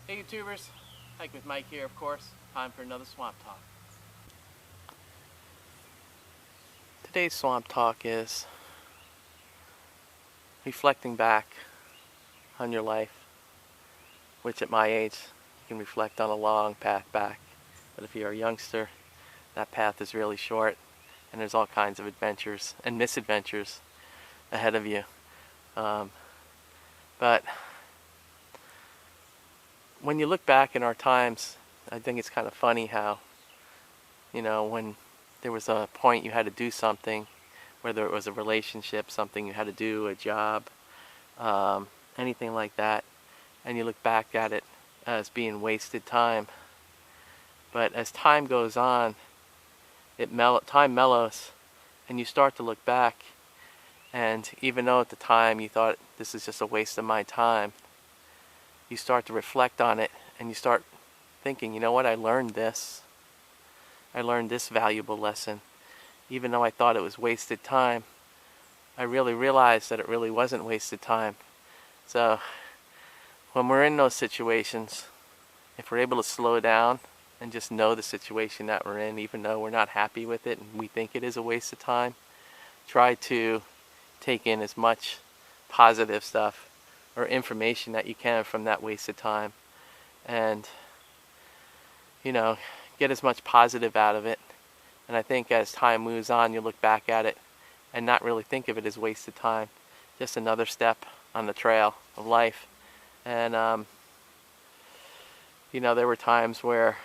Hey YouTubers, Hike with Mike here, of course. Time for another Swamp Talk. Today's Swamp Talk is reflecting back on your life, which at my age, you can reflect on a long path back. But if you're a youngster, that path is really short, and there's all kinds of adventures and misadventures ahead of you. But when you look back in our times, I think it's kind of funny how, when there was a point you had to do something, whether it was a relationship, something you had to do, a job, anything like that, and you look back at it as being wasted time. But as time goes on, time mellows, and you start to look back, and even though at the time you thought this is just a waste of my time, you start to reflect on it, and you start thinking, you know what, I learned this valuable lesson. Even though I thought it was wasted time, I really realized that it really wasn't wasted time. So when we're in those situations, if we're able to slow down and just know the situation that we're in, even though we're not happy with it and we think it is a waste of time, try to take in as much positive stuff or information that you can from that wasted time, and get as much positive out of it. And I think as time moves on, you'll look back at it and not really think of it as wasted time, just another step on the trail of life. And there were times where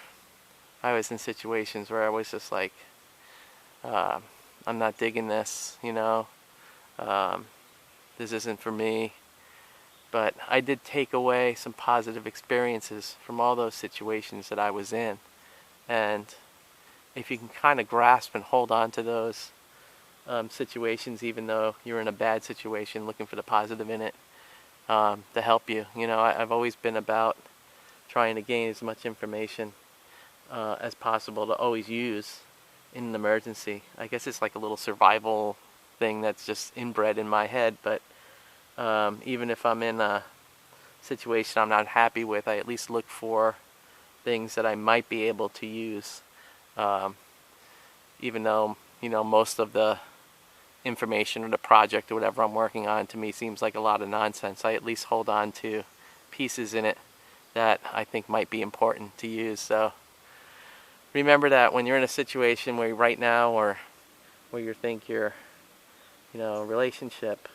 I was in situations where I was just like, I'm not digging this, this isn't for me. But I did take away some positive experiences from all those situations that I was in. And if you can kind of grasp and hold on to those situations, even though you're in a bad situation, looking for the positive in it, to help you. I've always been about trying to gain as much information as possible to always use in an emergency. I guess it's like a little survival thing that's just inbred in my head, but even if I'm in a situation I'm not happy with, I at least look for things that I might be able to use. Even though, most of the information or the project or whatever I'm working on to me seems like a lot of nonsense, I at least hold on to pieces in it that I think might be important to use. So remember that when you're in a situation where right now, or where you think you're, relationship,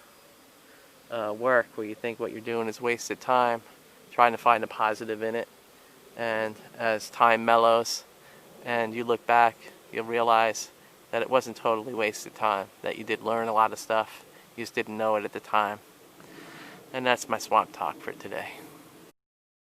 work, where you think what you're doing is wasted time, trying to find a positive in it. And as time mellows and you look back, you'll realize that it wasn't totally wasted time, that you did learn a lot of stuff, you just didn't know it at the time. And that's my Swamp Talk for today.